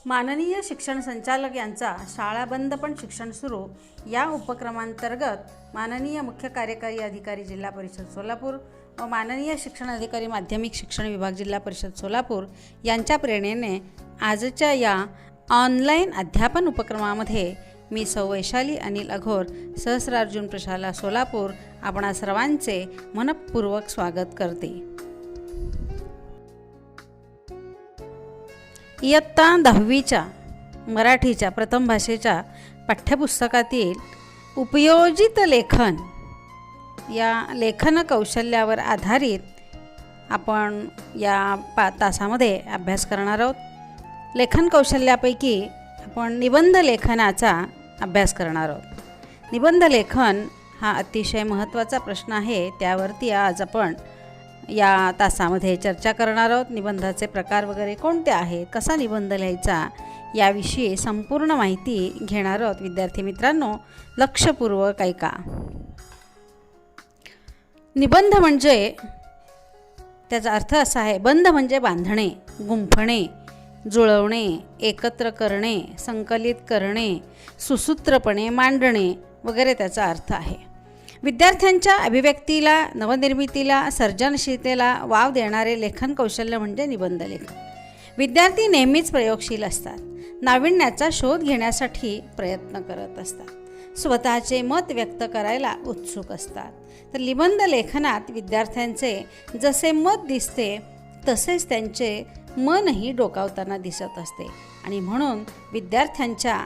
माननीय शिक्षण संचालक यांचा शाळा बंद पण शिक्षण सुरू या उपक्रमांतर्गत माननीय मुख्य कार्यकारी अधिकारी जिल्हा परिषद सोलापूर व माननीय शिक्षण अधिकारी माध्यमिक शिक्षण विभाग जिल्हा परिषद सोलापूर यांच्या प्रेरणेने आजच्या या ऑनलाईन अध्यापन उपक्रमामध्ये मी सौ वैशाली अनिल अघोर सहस्रार्जुन प्रशाला सोलापूर आपणा सर्वांचे मनपूर्वक स्वागत करते। इयत्ता 10वीच्या मराठीच्या प्रथम भाषेच्या पाठ्यपुस्तकातील उपयोजित लेखन या लेखन कौशल्यावर आधारित आपण या तासामध्ये अभ्यास करणार आहोत। लेखन कौशल्यापैकी आपण निबंध लेखनाचा अभ्यास करणार आहोत। निबंध लेखन हा अतिशय महत्त्वाचा प्रश्न आहे, त्यावरती आज आपण या तासामध्ये चर्चा करणार आहोत। निबंधाचे प्रकार वगैरे कोणते आहेत, कसा निबंध लिहायचा याविषयी संपूर्ण माहिती घेणार आहोत। विद्यार्थी मित्रांनो, लक्षपूर्वक ऐका। निबंध म्हणजे त्याचा अर्थ असा आहे, बंध म्हणजे बांधणे, गुंफणे, जुळवणे, एकत्र करणे, संकलित करणे, सुसूत्रपणे मांडणे वगैरे त्याचा अर्थ आहे। विद्यार्थ्यांच्या अभिव्यक्तीला, नवनिर्मितीला, सर्जनशीलतेला वाव देणारे लेखन कौशल्य म्हणजे निबंध लेखन। विद्यार्थी नेहमीच प्रयोगशील असतात, नाविन्याचा शोध घेण्यासाठी प्रयत्न करत असतात, स्वतःचे मत व्यक्त करायला उत्सुक असतात। तर निबंध लेखनात विद्यार्थ्यांचे जसे मत दिसते तसेच त्यांचे मनही डोकावताना दिसत असते आणि म्हणून विद्यार्थ्यांच्या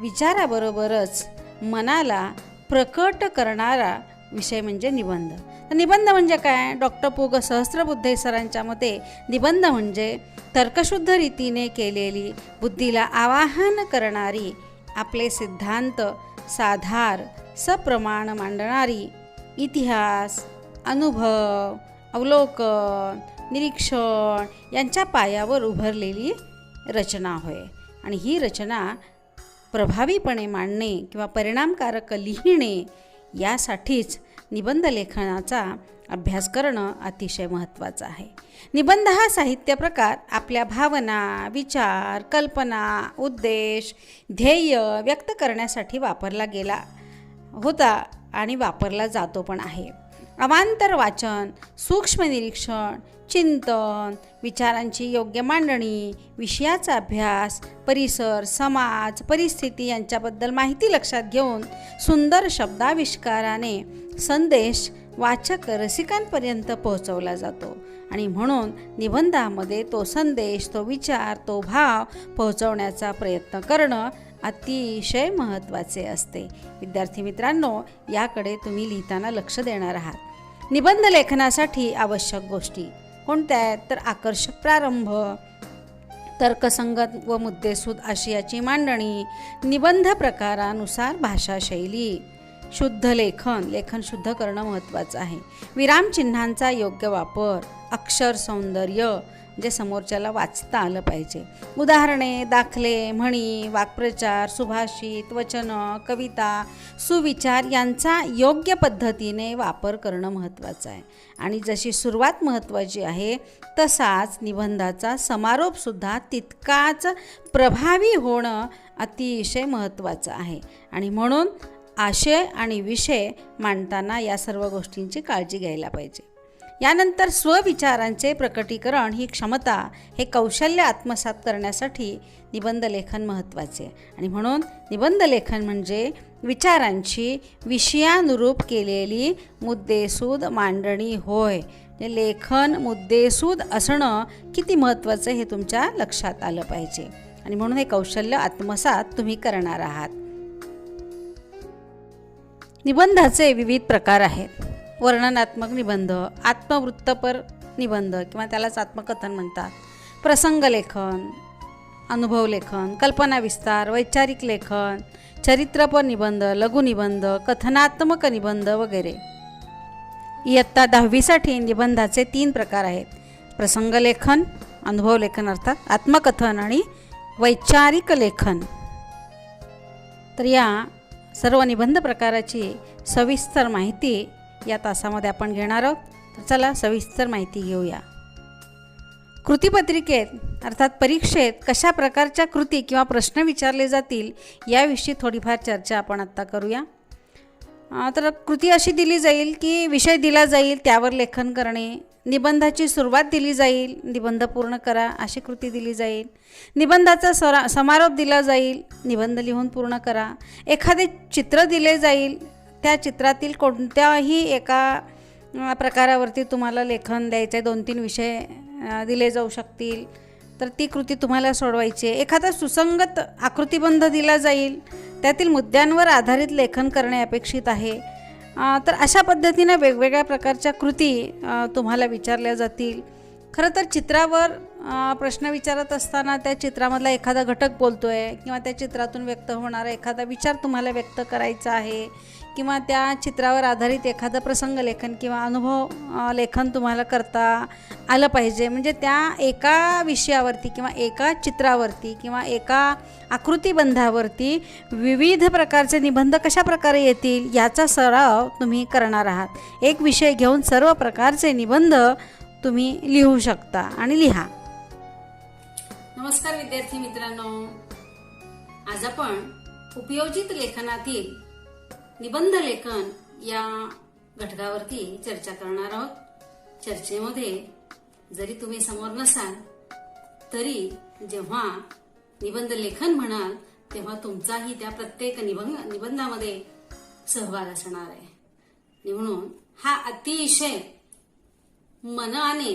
विचाराबरोबरच मनाला प्रकट करणारा विषय म्हणजे निबंध। तर निबंध म्हणजे काय? डॉक्टर पु ग सहस्त्रबुद्धे सरांच्या मते निबंध म्हणजे तर्कशुद्ध रीतीने केलेली, बुद्धीला आवाहन करणारी, आपले सिद्धांत साधार सप्रमाण मांडणारी, इतिहास, अनुभव, अवलोकन, निरीक्षण यांच्या पायावर उभारलेली रचना होय। आणि ही रचना प्रभावीपणे मांडणे किंवा परिणामकारक लिहिणे यासाठीच निबंध लेखनाचा अभ्यास करणं अतिशय महत्त्वाचं आहे। निबंध हा साहित्य प्रकार आपल्या भावना, विचार, कल्पना, उद्देश, ध्येय व्यक्त करण्यासाठी वापरला गेला होता आणि वापरला जातो पण आहे। अवांतर वाचन, सूक्ष्म निरीक्षण, चिंतन, विचारांची योग्य मांडणी, विषयाचा अभ्यास, परिसर, समाज, परिस्थिती यांच्याबद्दल माहिती लक्षात घेऊन सुंदर शब्दाविष्काराने संदेश वाचक रसिकांपर्यंत पोहोचवला जातो आणि म्हणून निबंधामध्ये तो संदेश, तो विचार, तो भाव पोहोचवण्याचा प्रयत्न करणं अतिशय महत्त्वाचे असते। विद्यार्थी मित्रांनो, याकडे तुम्ही लिहिताना लक्ष देणार आहात। निबंध लेखनासाठी आवश्यक गोष्टी कोणत्या आहेत? तर आकर्षक प्रारंभ, तर्कसंगत व मुद्देसूद आशयाची मांडणी, निबंध प्रकारानुसार भाषाशैली, शुद्ध लेखन, लेखन शुद्ध करणं महत्त्वाचं आहे, विरामचिन्हांचा योग्य वापर, अक्षर सौंदर्य जे समोरच्याला वाचता आलं पाहिजे, उदाहरणे, दाखले, म्हणी, वाक्प्रचार, सुभाषित, वचन, कविता, सुविचार यांचा योग्य पद्धतीने वापर करणं महत्त्वाचं आहे। आणि जशी सुरुवात महत्त्वाची आहे तसाच निबंधाचा समारोपसुद्धा तितकाच प्रभावी होणं अतिशय महत्त्वाचं आहे आणि म्हणून आशय आणि विषय मांडताना या सर्व गोष्टींची काळजी घ्यायला पाहिजे। यानंतर स्वविचारांचे प्रकटीकरण ही क्षमता, हे कौशल्य आत्मसात करण्यासाठी निबंध लेखन महत्त्वाचे आणि म्हणून निबंध लेखन म्हणजे विचारांची विषयानुरूप केलेली मुद्देसूद मांडणी होय। लेखन मुद्देसूद असणं किती महत्त्वाचं हे तुमच्या लक्षात आलं पाहिजे आणि म्हणून हे कौशल्य आत्मसात तुम्ही करणार आहात। निबंधाचे विविध प्रकार आहेत। वर्णनात्मक निबंध, आत्मवृत्तपर निबंध किंवा त्यालाच आत्मकथन म्हणतात, प्रसंग लेखन, अनुभव लेखन, कल्पना विस्तार, वैचारिक लेखन, चरित्रपर निबंध, लघुनिबंध, कथनात्मक निबंध वगैरे। इयत्ता 10वीसाठी निबंधाचे 3 प्रकार आहेत, प्रसंग लेखन, अनुभव लेखन अर्थात आत्मकथन आणि वैचारिक लेखन। तर या सर्व निबंध प्रकाराची सविस्तर माहिती या तासामध्ये आपण घेणार आहोत। तर चला सविस्तर माहिती घेऊया। कृतीपत्रिकेत अर्थात परीक्षेत कशा प्रकारच्या कृती किंवा प्रश्न विचारले जातील याविषयी थोडीफार चर्चा आपण आत्ता करूया. तर कृती अशी दिली जाईल की विषय दिला जाईल, त्यावर लेखन करणे. निबंधाची सुरुवात दिली जाईल, निबंध पूर्ण करा अशी कृती दिली जाईल. निबंधाचा समारोप दिला जाईल, निबंध लिहून पूर्ण करा. एखादे चित्र दिले जाईल, त्या चित्रातील कोणत्याही एका प्रकारावरती तुम्हाला लेखन द्यायचं आहे. 2-3 विषय दिले जाऊ शकतील, तर ती कृती तुम्हाला सोडवायची आहे. एखादा सुसंगत आकृतिबंध दिला जाईल, त्यातील मुद्द्यांवर आधारित लेखन करणे अपेक्षित आहे. तर अशा पद्धतीनं वेगवेगळ्या प्रकारच्या कृती तुम्हाला विचारल्या जातील. खरं तर चित्रावर प्रश्न विचारत असताना त्या चित्रामधला एखादा घटक बोलतो आहे किंवा त्या चित्रातून व्यक्त होणारा एखादा विचार तुम्हाला व्यक्त करायचा आहे किंवा त्या चित्रावर आधारित एखादं प्रसंग लेखन किंवा अनुभव लेखन तुम्हाला करता आलं पाहिजे. म्हणजे त्या एका विषयावरती किंवा एका चित्रावरती किंवा एका आकृतिबंधावरती विविध प्रकारचे निबंध कशा प्रकारे येतील याचा सराव तुम्ही करणार आहात. एक विषय घेऊन सर्व प्रकारचे निबंध तुम्ही लिहू शकता आणि लिहा. नमस्कार विद्यार्थी मित्रांनो, आज आपण उपयोजित लेखनातील निबंध लेखन या घटकावरती चर्चा करणार आहोत. चर्चेमध्ये जरी तुम्ही समोर नसाल तरी जेव्हा निबंध लेखन म्हणाल तेव्हा तुमचाही त्या प्रत्येक निबंधामध्ये सहभाग असणार आहे. म्हणून हा अतिशय मनाने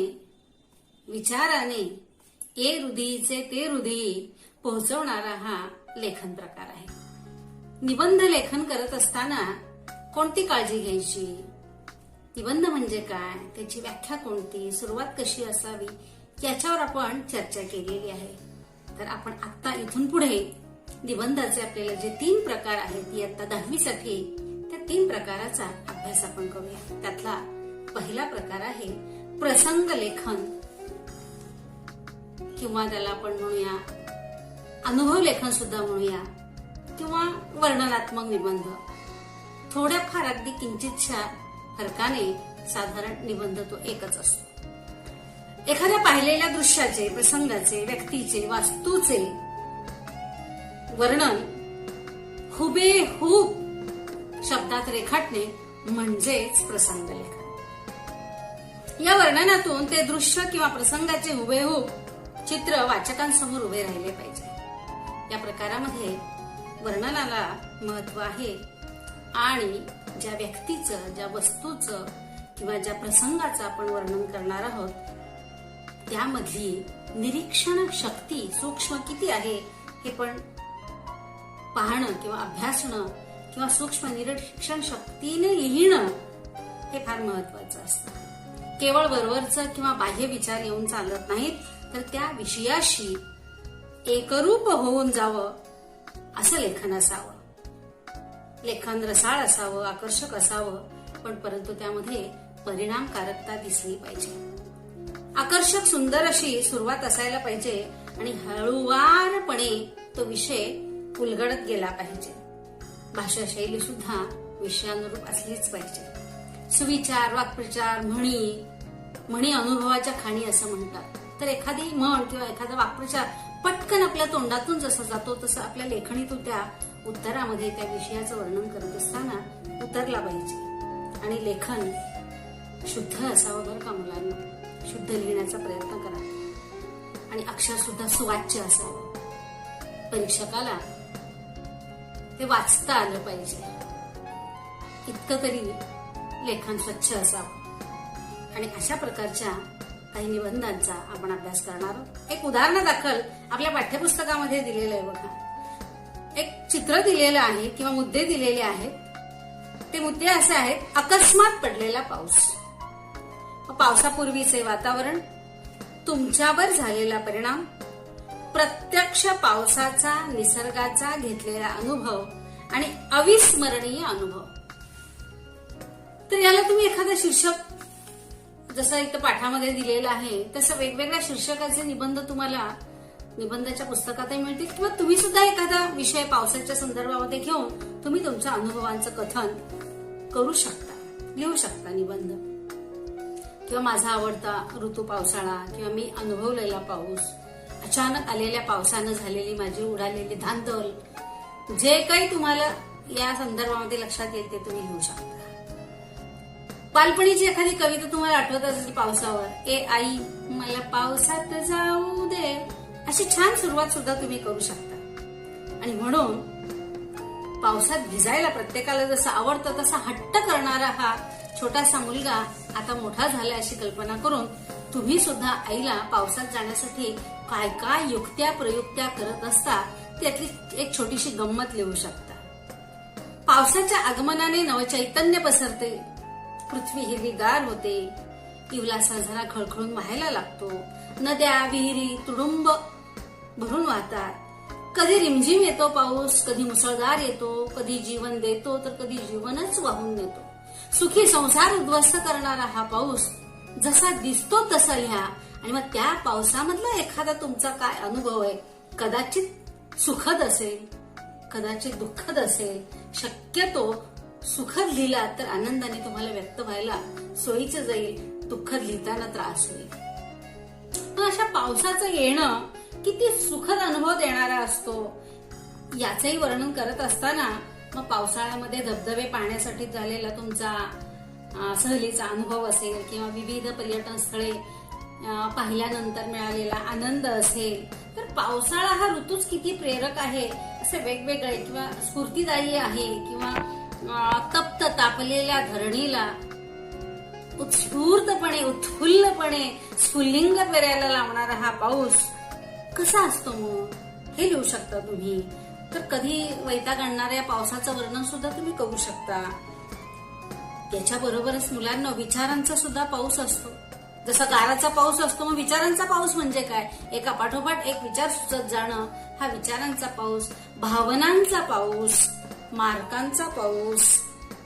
विचाराने हृदयीचे ते हृदयी पोहोचवणारा हा लेखन प्रकार आहे. निबंध लेखन करत असताना कोणती काळजी घ्यायची, निबंध म्हणजे काय, त्याची व्याख्या कोणती, सुरुवात कशी असावी याच्यावर आपण चर्चा केलेली आहे. तर आपण आता इथून पुढे निबंधाचे आपल्याला जे 3 प्रकार आहेत इयत्ता 10वी साठी त्या 3 प्रकाराचा अभ्यास आपण करूया. त्यातला पहिला प्रकार आहे प्रसंग लेखन किंवा त्याला आपण म्हणूया अनुभव लेखन सुद्धा म्हणूया किंवा वर्णनात्मक निबंध. थोड्याफार अगदी किंचितशा फरकाने साधारण निबंध तो एकच असतो. एखाद्या पाहिलेल्या दृश्याचे, प्रसंगाचे, व्यक्तीचे, वास्तूचे वर्णन हुबेहूब शब्दात रेखाटणे म्हणजेच प्रसंग लेखन. या वर्णनातून ते दृश्य किंवा प्रसंगाचे हुबेहूब चित्र वाचकांसमोर उभे राहिले पाहिजे. या प्रकारामध्ये वर्णनाला महत्व आहे आणि ज्या व्यक्तीचं, ज्या वस्तूचं किंवा ज्या प्रसंगाचं आपण वर्णन करणार आहोत त्यामधली निरीक्षण शक्ती सूक्ष्म किती आहे हे पण पाहणं किंवा अभ्यासणं किंवा सूक्ष्म निरीक्षण शक्तीने लिहिणं हे फार महत्वाचं असतं. केवळ वरवरचं किंवा बाह्य विचार येऊन चालत नाहीत, तर त्या विषयाशी एकरूप होऊन जावं असं लेखन असावं. लेखन रसाळ असावं, आकर्षक असावं, पण परंतु त्यामध्ये परिणामकारकता दिसली पाहिजे. आकर्षक सुंदर अशी सुरुवात असायला पाहिजे आणि हळूवारपणे तो विषय उलगडत गेला पाहिजे. भाषा शैली सुद्धा विषयानुरूप असलीच पाहिजे. सुविचार, वाक्प्रचार, म्हणी अनुभवाच्या खाणी असं म्हणतात. तर एखादी म्हण किंवा एखादा वाक्प्रचार पटकन आपल्या तोंडातून जसा जातो तसं आपल्या लेखणीतून त्या उत्तरामध्ये त्या विषयाचं वर्णन करत असताना उतरला पाहिजे. आणि लेखन शुद्ध असावं बरं का मुलांना. शुद्ध लिहिण्याचा प्रयत्न करा आणि अक्षर सुद्धा सुवाच्य असावं. परीक्षकाला ते वाचता आलं पाहिजे इतकं तरी लेखन स्वच्छ असावं. आणि अशा प्रकारच्या काही निबंधांचा आपण अभ्यास करणार आहोत. एक उदाहरणादाखल आपल्या पाठ्यपुस्तकामध्ये दिलेलं आहे बघा. एक चित्र दिलेलं आहे किंवा मुद्दे दिलेले आहेत. ते मुद्दे असे आहेत: अकस्मात पडलेला पाऊस, पावसापूर्वीचे वातावरण, तुमच्यावर झालेला परिणाम, प्रत्यक्ष पावसाचा निसर्गाचा घेतलेला अनुभव आणि अविस्मरणीय अनुभव. तर याला तुम्ही एखादा शीर्षक जसं इथं पाठामध्ये दिलेलं आहे तसं वेगवेगळ्या शीर्षकाचे निबंध तुम्हाला निबंधाच्या पुस्तकातही मिळतील किंवा तुम्ही सुद्धा एखादा विषय पावसाच्या संदर्भामध्ये घेऊन तुम्ही तुमच्या अनुभवांचं कथन करू शकता, लिहू शकता निबंध. किंवा माझा आवडता ऋतू पावसाळा किंवा मी अनुभवलेला पाऊस, अचानक आलेल्या पावसानं झालेली माझी उडालेली धांदल, जे काही तुम्हाला या संदर्भामध्ये लक्षात येईल ते तुम्ही लिहू शकता. बालपणीची एखादी कविता तुम्हाला आठवत असेल पावसावर, ए आई मला पावसात जाऊ दे, अशी छान सुरुवात सुद्धा तुम्ही करू शकता. आणि म्हणून पावसात भिजायला प्रत्येकाला जसं आवडतं तसा हट्ट करणारा हा छोटासा मुलगा आता मोठा झाला अशी कल्पना करून तुम्ही सुद्धा आईला पावसात जाण्यासाठी काय काय युक्त्या प्रयुक्त्या करत असता त्यातली एक छोटीशी गंमत लिहू शकता. पावसाच्या आगमनाने नवचैतन्य पसरते, पृथ्वी हिरवीगार होते, इवलासा झरा खळखळून वाहायला लागतो, नद्या विहिरी तुडुंब भरून वाहतात. कधी रिमझिम येतो पाऊस, कधी मुसळधार येतो, कधी जीवन देतो तर कधी जीवनच वाहून नेतो. सुखी संसार उद्ध्वस्त करणारा हा पाऊस जसा दिसतो तसा लिहा. आणि मग त्या पावसामधला एखादा तुमचा काय अनुभव आहे, कदाचित सुखद असेल, कदाचित दुःखद असेल. शक्यतो सुखद लिहिला तर आनंदाने तुम्हाला व्यक्त व्हायला सोयीचं जाईल, दुःखद लिहिताना त्रास होईल. पण अशा पावसाचं येणं किती सुखद अनुभव देणारा असतो याचंही वर्णन करत असताना मग पावसाळ्यामध्ये धबधबे पाहण्यासाठी झालेला तुमचा सहलीचा अनुभव असेल किंवा विविध पर्यटन स्थळे पाहिल्यानंतर मिळालेला आनंद असेल, तर पावसाळा हा ऋतूच किती प्रेरक आहे असे वेगवेगळे किंवा स्फूर्तिदायी आहे. किंवा तप्त तापलेल्या धरणीला उत्स्फूर्तपणे उत्फुल्लपणे स्फुल्लिंग पेरायला लावणारा हा पाऊस कसा असतो मग हे लिहू शकता तुम्ही. तर कधी वैताग आणणाऱ्या पावसाचं वर्णन सुद्धा तुम्ही करू शकता. त्याच्याबरोबरच मुलांना विचारांचा सुद्धा पाऊस असतो. जसा गाराचा पाऊस असतो, मग विचारांचा पाऊस म्हणजे काय, एका पाठोपाठ एक विचार सुचत जाणं हा विचारांचा पाऊस. भावनांचा पाऊस, मार्कांचा पाऊस,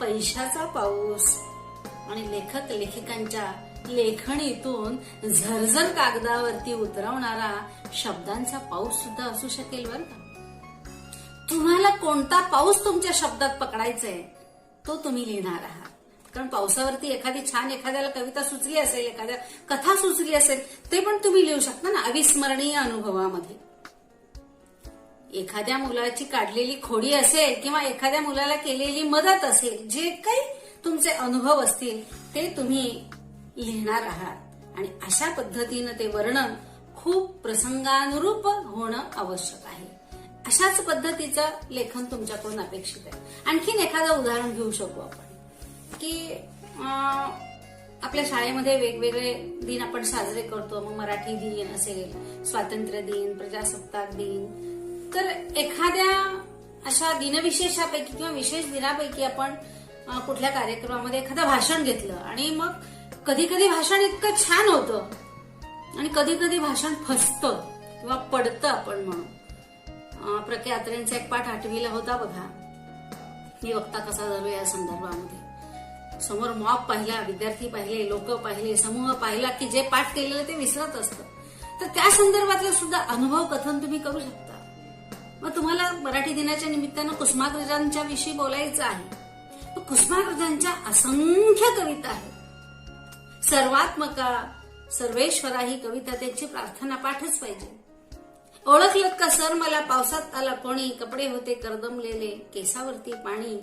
पैशाचा पाऊस आणि लेखक लेखिकांच्या लेखणीतून झरझर कागदावरती उतरवणारा शब्दांचा पाऊस सुद्धा असू शकेल बरं का. तुम्हाला कोणता पाऊस तुमच्या शब्दात पकडायचा आहे तो तुम्ही लिहिणार आहात. कारण पावसावरती एखादी छान एखाद्याला कविता सुचली असेल, एखाद्या कथा सुचली असेल, ते पण तुम्ही लिहू शकता ना अविस्मरणीय अनुभवामध्ये. एखाद्या मुलाची काढलेली खोडी असेल किंवा एखाद्या मुलाला केलेली मदत असेल, जे काही तुमचे अनुभव असतील ते तुम्ही लिहिणार आहात. आणि अशा पद्धतीनं ते वर्णन खूप प्रसंगानुरूप होणं आवश्यक आहे. अशाच पद्धतीचं लेखन तुमच्याकडून अपेक्षित आहे. आणखीन एखादं उदाहरण घेऊ शकू आपण की आपल्या शाळेमध्ये वेगवेगळे दिन आपण साजरे करतो. मग मराठी दिन असेल, स्वातंत्र्य दिन, प्रजासत्ताक दिन. तर एखाद्या अशा दिनविशेषापैकी किंवा विशेष दिनापैकी आपण कुठल्या कार्यक्रमामध्ये एखादं भाषण घेतलं आणि मग कधी कधी भाषण इतकं छान होतं आणि कधी कधी भाषण फसतं किंवा पडतं आपण म्हणू. प्रके अत्रेंचा एक पाठ 8वीला होता बघा, मी वक्ता कसा झालो या संदर्भामध्ये. समोर मॉब पाहिला, विद्यार्थी पाहिले, लोक पाहिले, समूह पाहिला की जे पाठ केलेलं ते विसरत असतं. तर त्या संदर्भातलं सुद्धा अनुभव कथन तुम्ही करू शकता. मग तुम्हाला मराठी दिनाच्या निमित्तानं कुसुमाग्रजांच्या विषयी बोलायचं आहे. कुसुमाग्रजांच्या असंख्य कविता आहेत. सर्वात्मका, सर्वेश्वरा ही कविता त्यांची प्रार्थना पाठच पाहिजे. ओळखलं का सर मला पावसात आला कोणी, कपडे होते करदमलेले, केसावरती पाणी.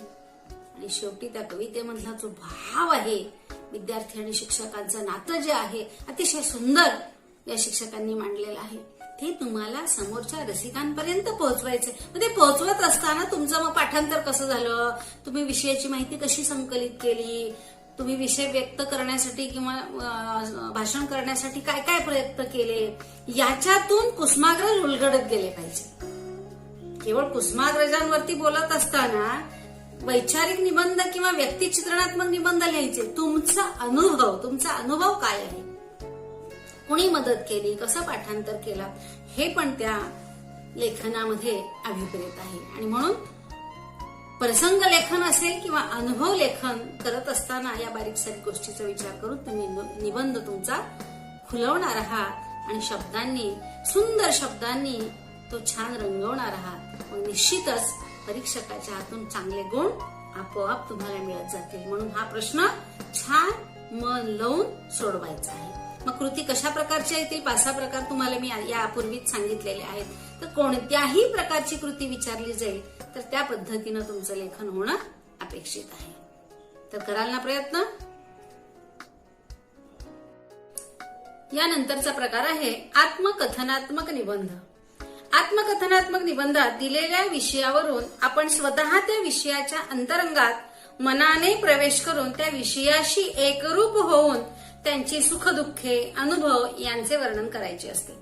आणि शेवटी त्या कवितेमधला जो भाव आहे, विद्यार्थी आणि शिक्षकांचं नातं जे आहे, अतिशय सुंदर या शिक्षकांनी मांडलेलं आहे. ते तुम्हाला समोरच्या रसिकांपर्यंत पोहोचवायचे. ते पोहोचवत असताना तुमचं मग पाठांतर कसं झालं, तुम्ही विषयाची माहिती कशी संकलित केली, तुम्ही विषय व्यक्त करण्यासाठी किंवा भाषण करण्यासाठी काय काय प्रयत्न केले, याच्यातून कुसुमाग्रज उलगडत गेले पाहिजे. केवळ कुसुमाग्रजांवरती बोलत असताना वैचारिक निबंध किंवा व्यक्तिचित्रणात्मक निबंध लिहायचे. तुमचा अनुभव काय आहे, कोणी मदत केली, कसं पाठांतर केलं, हे पण त्या लेखनामध्ये अभिप्रेत आहे. आणि म्हणून प्रसंग लेखन असेल किंवा अनुभव लेखन करत असताना या बारीक सारीक गोष्टीचा विचार करून तुम्ही निबंध तुमचा खुलवणार आहात आणि शब्दांनी, सुंदर शब्दांनी तो छान रंगवणार आहात. मग निश्चितच परीक्षकाच्या हातून चांगले गुण आपोआप तुम्हाला मिळत जातील. म्हणून हा प्रश्न छान मन लावून सोडवायचा आहे. मग कृती कशा प्रकारच्या येतील? 5-6 प्रकार तुम्हाला मी यापूर्वीच सांगितलेले आहेत. तर कोणत्याही प्रकारची कृती विचारली जाईल तर त्या पद्धतीनं तुमचं लेखन होणं अपेक्षित आहे. तर कराल ना प्रयत्न? यानंतरचा प्रकार आहे आत्मकथनात्मक निबंध. आत्मकथनात्मक निबंधात दिलेल्या विषयावरून आपण स्वतः त्या विषयाच्या अंतरंगात मनाने प्रवेश करून त्या विषयाशी एकरूप होऊन त्यांची सुखदुःखे, अनुभव यांचे वर्णन करायचे असते.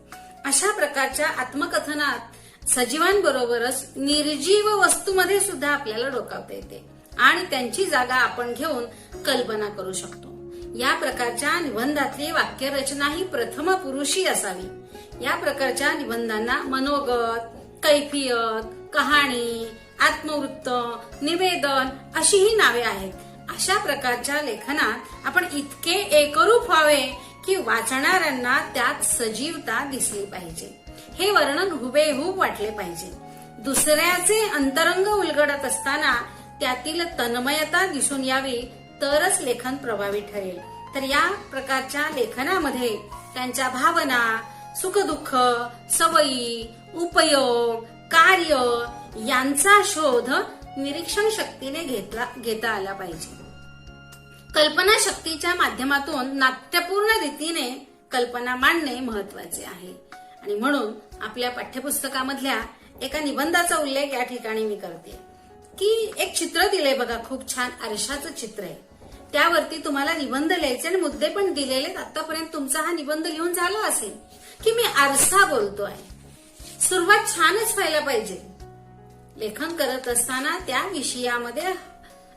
अशा प्रकारच्या आत्मकथनात सजीवांबरोबरच निर्जीव वस्तूमध्ये सुद्धा आपल्याला डोकावता येते आणि त्यांची जागा आपण घेऊन कल्पना करू शकतो. या प्रकारच्या निबंधातली वाक्यरचना ही प्रथम पुरुषी असावी. या प्रकारच्या निबंधांना मनोगत, कैफियत, कहाणी, आत्मवृत्त, निवेदन अशीही नावे आहेत. अशा प्रकारच्या लेखनात आपण इतके एकरूप व्हावे की वाचणाऱ्यांना त्यात सजीवता दिसली पाहिजे. हे वर्णन हुबेहूब वाटले पाहिजे. दुसऱ्याचे अंतरंग उलगडत असताना त्यातील तन्मयता दिसून यावी तरच लेखन प्रभावी ठरेल. तर या प्रकारच्या लेखनामध्ये त्यांच्या भावना, सुखदुःख, सवयी, उपयोग, कार्य यांचा शोध निरीक्षण शक्तीने घेता आला पाहिजे. कल्पना शक्तीच्या माध्यमातून नाट्यपूर्ण रीतीने कल्पना मांडणे महत्वाचे आहे. आणि म्हणून आपल्या पाठ्यपुस्तकामधल्या एका निबंधाचा उल्लेख या ठिकाणी मी करते की एक चित्र दिलंय बघा, खूप छान आरशाचं चित्र आहे. त्यावरती तुम्हाला निबंध लिहायचे आणि मुद्दे पण दिलेले. आतापर्यंत तुमचा हा निबंध लिहून झाला असेल की मी आरसा बोलतोय. सुरुवात छानच व्हायला पाहिजे. लेखन करत असताना त्या विषयामध्ये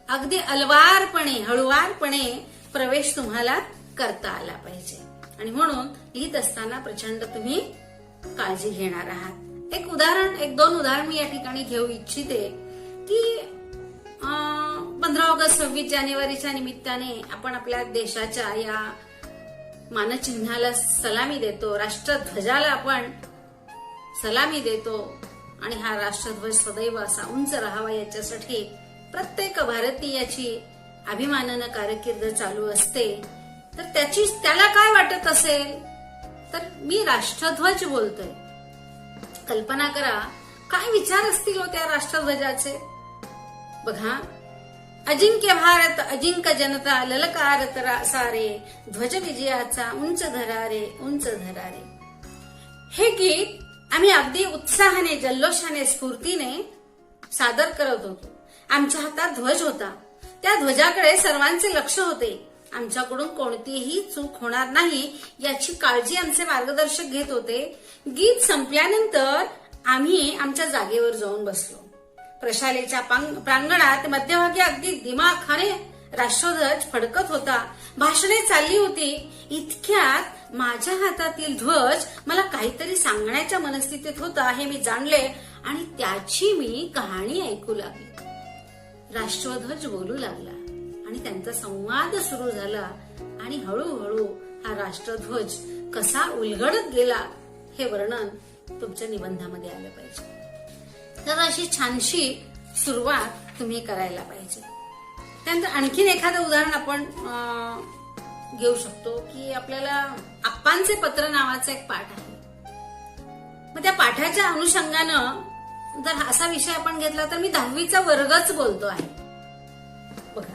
अगदी अलवारपणे, हळुवारपणे प्रवेश तुम्हाला करता आला पाहिजे. आणि म्हणून लिहित असताना प्रचंड तुम्ही काळजी घेणार आहात. एक 2 उदाहरण मी या ठिकाणी घेऊ इच्छिते की 15 ऑगस्ट 26 जानेवारीच्या निमित्ताने आपण आपल्या देशाच्या या मानचिन्हाला सलामी देतो, राष्ट्रध्वजाला आपण सलामी देतो आणि हा राष्ट्रध्वज सदैव असा उंच राहावा याच्यासाठी प्रत्येक भारतीयाची अभिमानानं कारकीर्द चालू असते. तर त्याला काय वाटत असेल? तर मी राष्ट्रध्वज बोलतोय. कल्पना करा काय विचार असतील त्या राष्ट्रध्वजाचे. बघा, अजिंक्य भारत अजिंक्य जनता ललकारत सारे, ध्वज विजयाचा उंच धरारे, उंच धरारे. हे गीत आम्ही अगदी उत्साहाने, जल्लोषाने, स्फूर्तीने सादर करत होतो. आमच्या हातात ध्वज होता. त्या ध्वजाकडे सर्वांचे लक्ष होते. आमच्याकडून कोणतीही चूक होणार नाही याची काळजी आमचे मार्गदर्शक घेत होते. गीत संपल्यानंतर आम्ही आमच्या जागेवर जाऊन बसलो. प्रशालेच्या प्रांगणात मध्यभागी अगदी दिमाखाने राष्ट्रध्वज फडकत होता. भाषणे चालली होती. इतक्यात माझ्या हातातील ध्वज मला काहीतरी सांगण्याच्या मनस्थितीत होता हे मी जाणले आणि त्याची मी कहाणी ऐकू लागले. राष्ट्रध्वज बोलू लागला आणि त्यांचा संवाद सुरू झाला आणि हळूहळू हा राष्ट्रध्वज कसा उलगडत गेला हे वर्णन तुमच्या निबंधामध्ये आलं पाहिजे. तर अशी छानशी सुरुवात तुम्ही करायला पाहिजे. त्यानंतर आणखीन एखादं उदाहरण आपण घेऊ शकतो की आपल्याला आप्पांचे पत्र नावाचा एक पाठ आहे. मग त्या पाठाच्या अनुषंगानं जर असा विषय आपण घेतला तर मी 10वीचा वर्गच बोलतो आहे. बघा,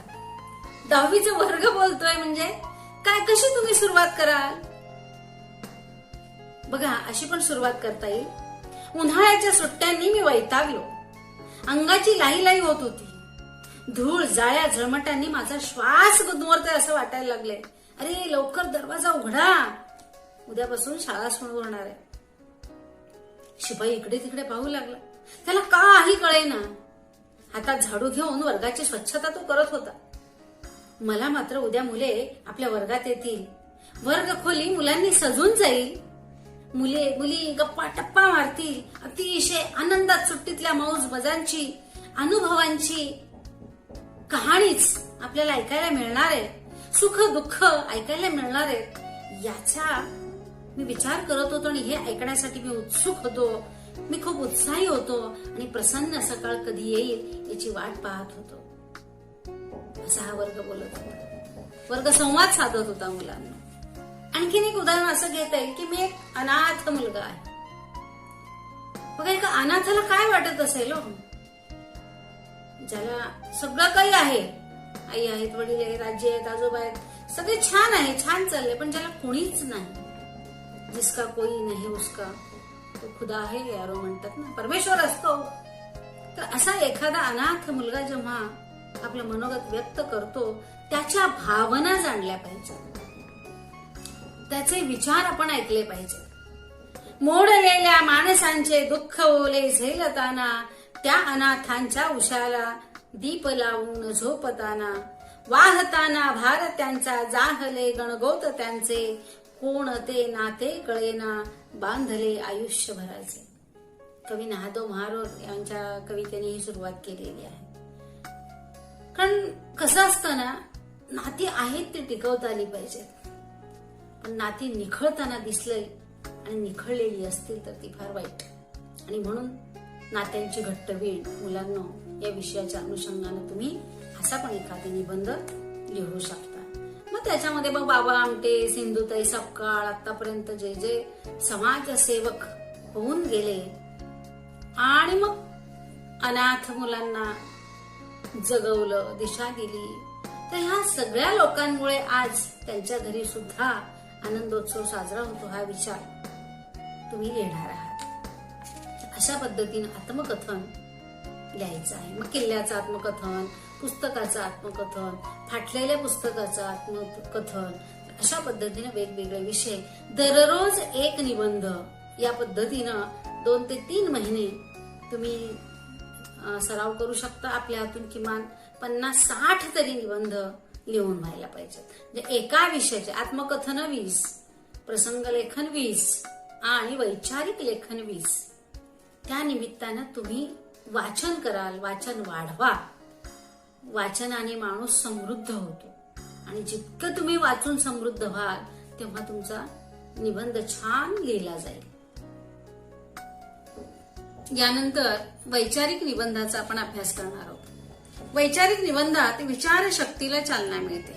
10वीचा वर्ग बोलतोय म्हणजे काय, कशी तुम्ही सुरुवात कराल? बघा, अशी पण सुरुवात करता येईल. उन्हाळ्याच्या सुट्ट्यांनी मी वैतागलो. अंगाची लाई होत होती. धूळ जाळ्या झळमटांनी माझा श्वास गुदमरतोय असं वाटायला लागले. अरे लवकर दरवाजा उघडा, उद्यापासून शाळा सुरू होणार आहे. शिपाई इकडे तिकडे पाहू लागला. त्याला काही कळेना. हातात झाडू घेऊन वर्गाची स्वच्छता तो करत होता. मला मात्र उद्या मुले आपल्या वर्गात येतील. वर्गखोली मुलांनी सजून जाईल. मुली गप्पा टप्पा मारतील. अतिशय आनंदात सुट्टीतल्या मौज मजांची, अनुभवांची कहाणीच आपल्याला ऐकायला मिळणार आहे. सुख दुःख ऐकायला मिळणार आहे याचा मी विचार करत होतो आणि हे ऐकण्यासाठी मी उत्सुक होतो. मी खूप उत्साही होतो आणि प्रसन्न सकाळ कधी येईल याची वाट पाहत होतो. असा हा वर्ग बोलत होता. वर्ग संवाद साधत होता मुलांना. आणखीन एक उदाहरण असं घेता येईल की मी एक अनाथ मुलगा आहे. बघा, एका अनाथाला काय वाटत असेल हो, ज्याला सगळं काही आहे, आई आहेत, वडील आहेत, आजी आहेत, आजोबा आहेत, सगळे छान आहे, छान चाललंय, पण ज्याला कोणीच नाही, जिसका कोई नहीं उसका तो खुदा है यारो म्हणतात ना, परमेश्वर असतो. तर असा एखादा अनाथ मुलगा जेव्हा आपलं मनोगत व्यक्त करतो, त्याच्या भावना जाणल्या पाहिजे, त्याचे विचार आपण ऐकले पाहिजे. मोडलेल्या माणसांचे दुःख ओले झेलताना, त्या अनाथांच्या उशाला दीप लावून झोपताना, वाहताना भार त्यांचा जाहले गणगोत त्यांचे, कोण ते नाते कळेना बांधले आयुष्यभराचे. कवी नाहदो महारोर यांच्या कवितेने ही सुरुवात केलेली आहे. कारण कसं असतं ना, नाती आहेत ती टिकवता आली पाहिजेत, पण नाती निखळताना दिसले आणि निखळलेली असतील तर ती फार वाईट. आणि म्हणून नात्यांची घट्ट वीण मुलांनो या विषयाच्या अनुषंगाने तुम्ही असा पण एखादा निबंध लिहू शकता. मग त्याच्यामध्ये मग बाबा आमटे, सिंधुताई सपकाळ आतापर्यंत जे जे समाजसेवक होऊन गेले आणि मग अनाथ मुलांना जगवलं, दिशा दिली, तर ह्या सगळ्या लोकांमुळे आज त्यांच्या घरी सुद्धा आनंदोत्सव साजरा होतो. हा विचार तुम्ही लिहिणार आहात. अशा पद्धतीने आत्मकथन लिहायचं आहे. मग किल्ल्याचं आत्मकथन, पुस्तकाचं आत्मकथन, फाटलेल्या पुस्तकाचं आत्मकथन, अशा पद्धतीने वेगवेगळे विषय, दररोज एक निबंध, या पद्धतीनं 2 ते 3 महिने तुम्ही सराव करू शकता. आपल्या हातून किमान 50-60 तरी निबंध लिहून व्हायला पाहिजेत. म्हणजे एका विषयाचे आत्मकथन 20, प्रसंग लेखन 20 आणि वैचारिक लेखन 20. त्या निमित्तानं तुम्ही वाचन कराल, वाचन वाढवा. वाचनाने माणूस समृद्ध होतो आणि जितकं तुम्ही वाचून समृद्ध व्हाल तेव्हा तुमचा निबंध छान लिहिला जाईल. यानंतर वैचारिक निबंधाचा आपण अभ्यास करणार आहोत. वैचारिक निबंधात विचारशक्तीला चालना मिळते.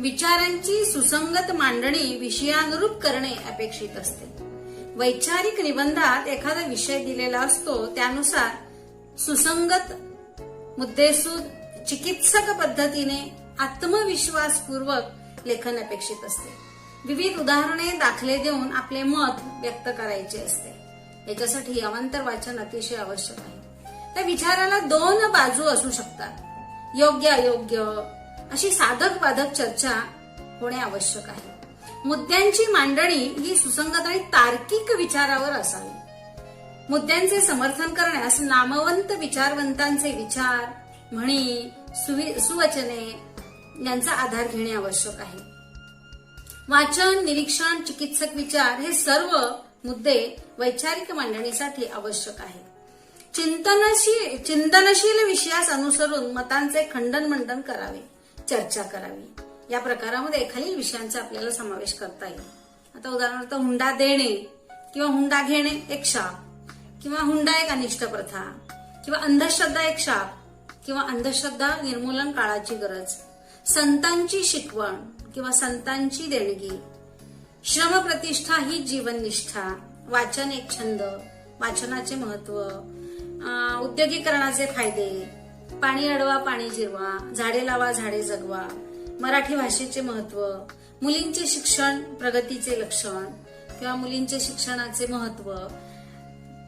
विचारांची सुसंगत मांडणी विषयानुरूप करणे अपेक्षित असते. वैचारिक निबंधात एखादा विषय दिलेला असतो, त्यानुसार सुसंगत, मुद्देसूद, चिकित्सक पद्धतीने आत्मविश्वासपूर्वक लेखन अपेक्षित असते. विविध उदाहरणे, दाखले देऊन आपले मत व्यक्त करायचे असते. याच्यासाठी अवांतर वाचन अतिशय आवश्यक आहे. त्या विचाराला 2 बाजू असू शकतात. योग्य अयोग्य अशी साधक बाधक चर्चा होणे आवश्यक आहे. मुद्द्यांची मांडणी ही सुसंगत आणि तार्किक विचारावर असावी. मुद्द्यांचे समर्थन करण्यास नामवंत विचारवंतांचे विचार, म्हणी, सुवचने यांचा आधार घेणे आवश्यक आहे. वाचन, निरीक्षण, चिकित्सक विचार हे सर्व मुद्दे वैचारिक मांडणीसाठी आवश्यक आहे. चिंतनशील विषयास अनुसरून मतांचे खंडन मंडन करावे, चर्चा करावी. या प्रकारामध्ये खालील विषयांचा आपल्याला समावेश करता येईल. आता उदाहरणार्थ हुंडा देणे किंवा हुंडा घेणे एक शाप, किंवा हुंडा एक अनिष्ट प्रथा, किंवा अंधश्रद्धा एक शाप किंवा अंधश्रद्धा निर्मूलन काळाची गरज, संतांची शिकवण किंवा संतांची देणगी, श्रमप्रतिष्ठा ही जीवननिष्ठा, वाचन एक छंद, वाचनाचे महत्व, उद्योगीकरणाचे फायदे, पाणी अडवा पाणी जिरवा, झाडे लावा झाडे जगवा, मराठी भाषेचे महत्व, मुलींचे शिक्षण प्रगतीचे लक्षण किंवा मुलींचे शिक्षणाचे महत्व.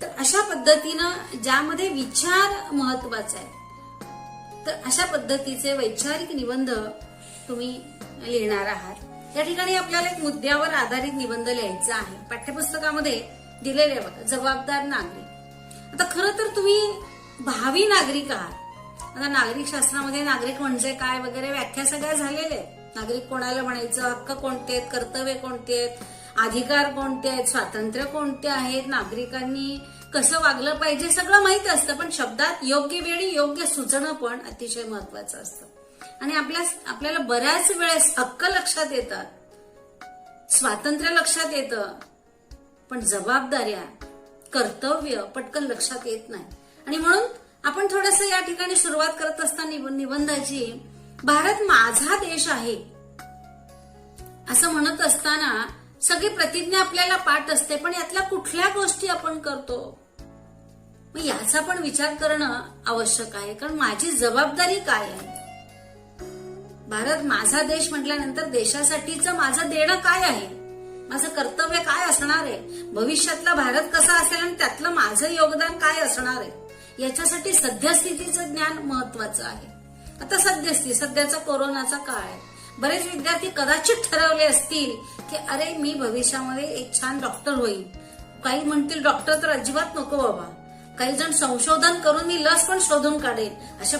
तर अशा पद्धतीनं ज्यामध्ये विचार महत्वाचा आहे, तर अशा पद्धतीचे वैचारिक निबंध तुम्ही लिहिणार आहात. या ठिकाणी आपल्याला एक मुद्द्यावर आधारित निबंध लिहायचा आहे. पाठ्यपुस्तकामध्ये दिलेले बघा, जबाबदार नागरिक. आता खरं तर तुम्ही भावी नागरिक आहात. आता नागरिक शास्त्रामध्ये नागरिक म्हणजे काय वगैरे व्याख्या सगळ्या झालेल्या आहेत. नागरिक कोणाला म्हणायचं, हक्क कोणते आहेत, कर्तव्य कोणते आहेत, अधिकार कोणते आहेत, स्वातंत्र्य कोणते आहेत, नागरिकांनी कसं वागलं पाहिजे सगळं माहित असतं. पण शब्दात योग्य वेळी योग्य सुचणं पण अतिशय महत्वाचं असतं. आणि आपल्याला बऱ्याच वेळेस हक्क लक्षात येतात, स्वातंत्र्य लक्षात येतं, पण जबाबदाऱ्या, कर्तव्य पटकन लक्षात येत नाही. आणि म्हणून आपण थोडंसं या ठिकाणी सुरुवात करत असताना निबंधाची, भारत माझा देश आहे असं म्हणत असताना सगळी प्रतिज्ञा आपल्याला पाठ असते, पण यातल्या कुठल्या गोष्टी आपण करतो मग याचा पण विचार करणं आवश्यक आहे. कारण माझी जबाबदारी काय आहे. भारत माझा देश म्हटल्यानंतर देशासाठीचं माझं देणं काय आहे, माझं कर्तव्य काय असणार आहे, भविष्यातला भारत कसा असेल आणि त्यातलं माझं योगदान काय असणार आहे, याच्यासाठी सद्यस्थितीचं ज्ञान महत्वाचं आहे. आता सध्याचा कोरोनाचा काळ आहे. बरेच विद्यार्थी कदाचित ठरवले असतील की अरे मी भविष्यामध्ये एक छान डॉक्टर होईल. काही म्हणतील डॉक्टर तर अजिबात नको बाबा, काही जण संशोधन करून मी लस पण शोधून काढेल, असे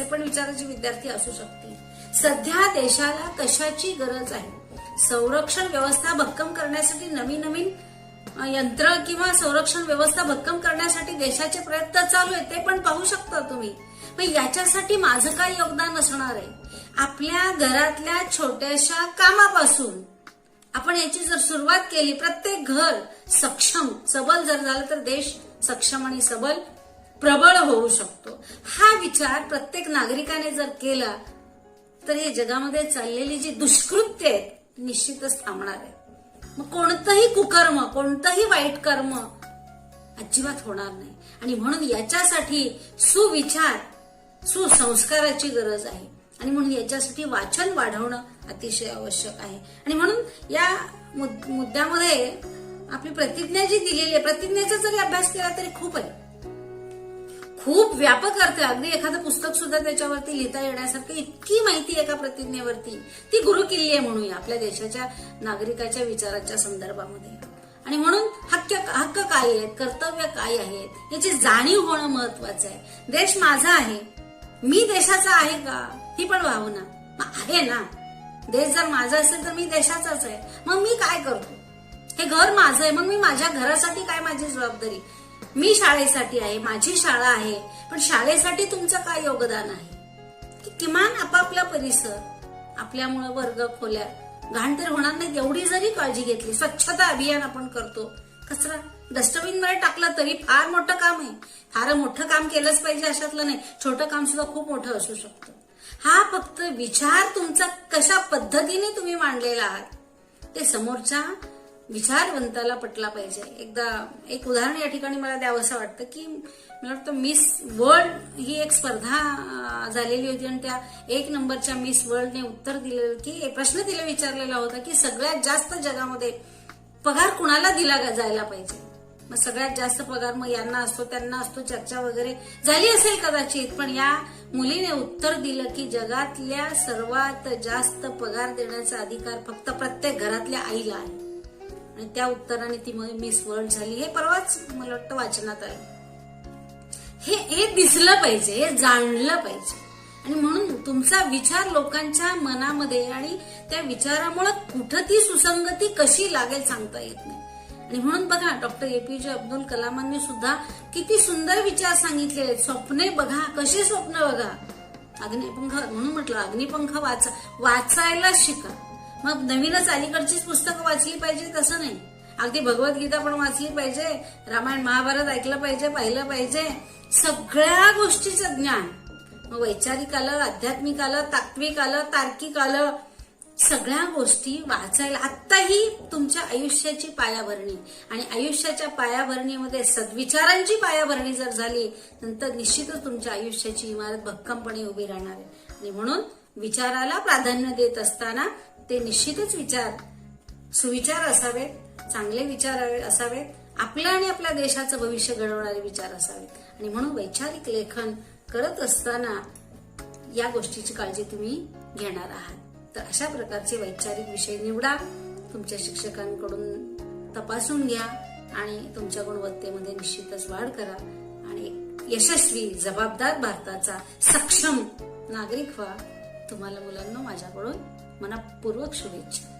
पण विचाराचे विद्यार्थी असू शकतील. सध्या देशाला कशाची गरज आहे. संरक्षण व्यवस्था भक्कम करण्यासाठी नवीन यंत्र किंवा संरक्षण व्यवस्था भक्कम करण्यासाठी देशाचे प्रयत्न चालू आहेत, ते पण पाहू शकता तुम्ही. पण याच्यासाठी माझं काय योगदान असणार आहे. आपल्या घरातल्या छोट्याशा कामापासून आपण याची जर सुरुवात केली, प्रत्येक घर सक्षम सबल जर झालं तर देश सक्षम आणि सबल प्रबळ होऊ शकतो. हा विचार प्रत्येक नागरिकाने जर केला तर हे जगामध्ये चाललेली जी दुष्कृत्य आहेत निश्चितच थांबणार आहे. मग कोणतंही कुकर्म, कोणतंही वाईट कर्म अजिबात होणार नाही. आणि म्हणून याच्यासाठी सुविचार, सुसंस्काराची गरज आहे. आणि म्हणून याच्यासाठी वाचन वाढवणं अतिशय आवश्यक आहे. आणि म्हणून या मुद्द्यामध्ये आपली प्रतिज्ञा जी दिलेली आहे, प्रतिज्ञेचा जरी अभ्यास केला तरी खूप आहे, खूप व्यापक अर्थ आहे. अगदी एखादं पुस्तक सुद्धा त्याच्यावरती लिहिता येण्यासारखं इतकी माहिती आहे एका प्रतिज्ञेवरती. ती गुरुकिल्ली आहे म्हणूया आपल्या देशाच्या नागरिकाच्या विचाराच्या संदर्भामध्ये. आणि म्हणून हक्क काय आहेत, कर्तव्य काय आहेत याची जाणीव होणं महत्वाचं आहे. देश माझा आहे, मी देशाचा आहे का ही पण भावना आहे ना. देश जर माझा असेल तर मी देशाचाच आहे. मग मी काय करतो, हे घर माझं आहे, मग मी माझ्या घरासाठी काय माझी जबाबदारी. मी शाळेसाठी आहे, माझी शाळा आहे, पण शाळेसाठी तुमचं काय योगदान आहे की किमान आपापला परिसर, आपल्यामुळे वर्ग खोल्या घाण तर होणार नाही एवढी जरी काळजी घेतली. स्वच्छता अभियान आपण करतो, कचरा डस्टबिन मध्ये टाकला तरी फार मोठं काम आहे. फार मोठं काम केलंच पाहिजे अशातलं नाही, छोटं काम सुद्धा खूप मोठं असू शकतं. हा फक्त विचार तुमचा कशा पद्धतीने तुम्ही मांडलेला आहात ते समोरच्या विचारवंताला पटला पाहिजे. एकदा एक उदाहरण या ठिकाणी मला द्यावं असं वाटतं की मला वाटतं मिस वर्ल्ड ही एक स्पर्धा झालेली होती आणि त्या 1 नंबरच्या मिस वर्ल्डने उत्तर दिलेलं की प्रश्न तिला विचारलेला होता की सगळ्यात जास्त जगामध्ये पगार कुणाला दिला जायला पाहिजे. मग सगळ्यात जास्त पगार मग यांना असतो त्यांना असतो, चर्चा वगैरे झाली असेल कदाचित. पण या मुलीने उत्तर दिलं की जगातल्या सर्वात जास्त पगार देण्याचा अधिकार फक्त प्रत्येक घरातल्या आईला आहे. आणि त्या उत्तराने ती मिस वर्ल्ड झाली. हे परवाच मला वाटतं वाचनात आलं. हे दिसलं पाहिजे, हे जाणलं पाहिजे. आणि म्हणून तुमचा विचार लोकांच्या मनामध्ये आणि त्या विचारामुळे कुठं ती सुसंगती कशी लागेल सांगता येत नाही. आणि म्हणून बघा डॉक्टर APJ अब्दुल कलामांनी सुद्धा किती सुंदर विचार सांगितलेले. स्वप्ने बघा, कशी स्वप्न बघा. अग्निपंख म्हणून म्हटलं अग्निपंख वाचायला शिका. मग नवीनच अलीकडचीच पुस्तकं वाचली पाहिजे तसं नाही. अगदी भगवद्गीता पण वाचली पाहिजे, रामायण महाभारत ऐकलं पाहिजे, पाहिलं पाहिजे. सगळ्या गोष्टीचं ज्ञान मग वैचारिक आलं, आध्यात्मिक आलं, तात्विक आलं, तार्किक आलं, सगळ्या गोष्टी वाचायला. आत्ताही तुमच्या आयुष्याची पायाभरणी आणि आयुष्याच्या पायाभरणीमध्ये सद्विचारांची पायाभरणी जर झाली नंतर निश्चितच तुमच्या आयुष्याची इमारत भक्कमपणे उभी राहणार आहे. आणि म्हणून विचाराला प्राधान्य देत असताना ते निश्चितच सुविचार असावेत, चांगले विचार असावेत, आपलं आणि आपल्या देशाचं भविष्य घडवणारे विचार असावेत. आणि म्हणून वैचारिक लेखन करत असताना या गोष्टीची काळजी तुम्ही घेणार आहात. तर अशा प्रकारचे वैचारिक विषय निवडा, तुमच्या शिक्षकांकडून तपासून घ्या आणि तुमच्या गुणवत्तेमध्ये निश्चितच वाढ करा आणि यशस्वी जबाबदार भारताचा सक्षम नागरिक व्हा. तुम्हाला मुलांना माझ्याकडून मनपूर्वक शुभेच्छा.